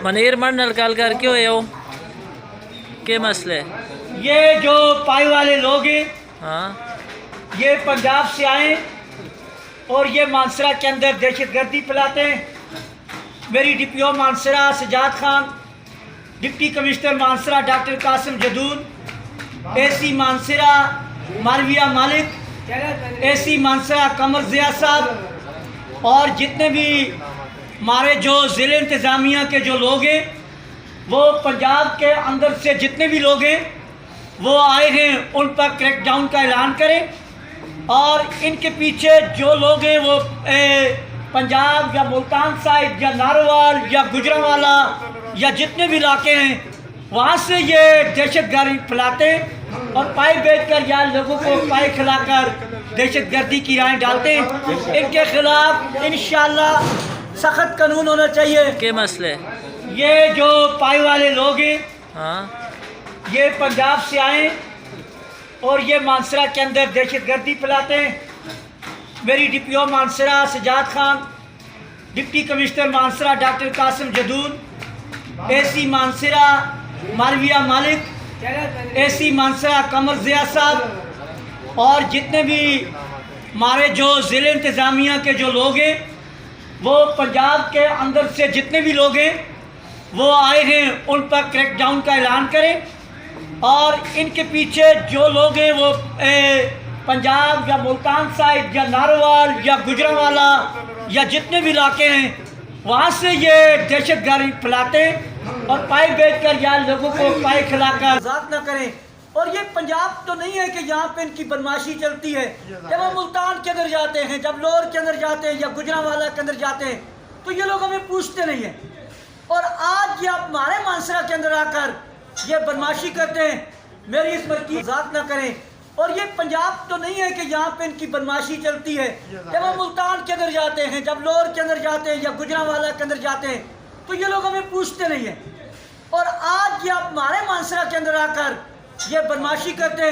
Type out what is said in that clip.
منیر من نلکال کر کیوں یہ کیا مسئلہ ہے؟ یہ جو پائی والے لوگ ہیں ہاں یہ پنجاب سے آئے اور یہ مانسرا کے اندر دہشت گردی پھیلاتے ہیں۔ میری D P O Mansehra Sajjad Khan, deputy commissioner Mansehra doctor Qasim Jadoon, A C Mansehra Marvia Malik, A C Mansehra Qamar Zia sahib اور جتنے بھی ہمارے جو ضلع انتظامیہ کے جو لوگ ہیں وہ پنجاب کے اندر سے جتنے بھی لوگ ہیں وہ آئے ہیں، ان پر کریک ڈاؤن کا اعلان کریں اور ان کے پیچھے جو لوگ ہیں وہ پنجاب یا ملتان سائڈ یا ناروال یا گجرانوالہ یا جتنے بھی علاقے ہیں وہاں سے یہ دہشت گردی پھیلاتے ہیں اور پائی بیچ کر یا لوگوں کو پائی کھلا کر دہشت گردی کی رائیں ڈالتے ہیں۔ ان کے خلاف انشاءاللہ سخت قانون ہونا چاہیے۔ کیا مسئلہ ہے؟ یہ جو پائی والے لوگ ہیں ہاں یہ پنجاب سے آئے اور یہ مانسرا کے اندر دہشت گردی پھیلاتے ہیں۔ میری D P O Mansehra Sajjad Khan, deputy commissioner Mansehra doctor Qasim Jadoon, A C Mansehra Marvia Malik, A C Mansehra Qamar Zia sahib اور جتنے بھی ہمارے جو ضلع انتظامیہ کے جو لوگ ہیں وہ پنجاب کے اندر سے جتنے بھی لوگ ہیں وہ آئے ہیں، ان پر کریک ڈاؤن کا اعلان کریں اور ان کے پیچھے جو لوگ ہیں وہ پنجاب یا ملتان سائڈ یا ناروال یا گجرانوالہ یا جتنے بھی علاقے ہیں وہاں سے یہ دہشت گردی پھیلاتے ہیں اور پائی بیچ کر یا لوگوں کو پائی کھلا کر مذاق نہ کریں۔ اور یہ پنجاب تو نہیں ہے کہ یہاں پہ ان کی بدماشی چلتی ہے، جب وہ ملتان کے اندر جاتے ہیں، جب لور کے اندر جاتے ہیں یا گجرانوالہ کے اندر جاتے ہیں تو یہ لوگ ہمیں پوچھتے نہیں ہیں، اور آج یہ ہمارے مانسرا کے اندر آ کر یہ بدماشی کرتے ہیں۔ میری اس پر کی مذاق نہ کریں۔ اور یہ پنجاب تو نہیں ہے کہ یہاں پہ ان کی بدماشی چلتی ہے، جب وہ ملتان کے اندر جاتے ہیں، جب لور کے اندر جاتے ہیں یا گجرانوالہ کے اندر جاتے ہیں تو یہ لوگ ہمیں پوچھتے نہیں ہیں، اور آج یہ ہمارے مانسرا کے اندر آ کر یہ بدماشی کرتے ہیں۔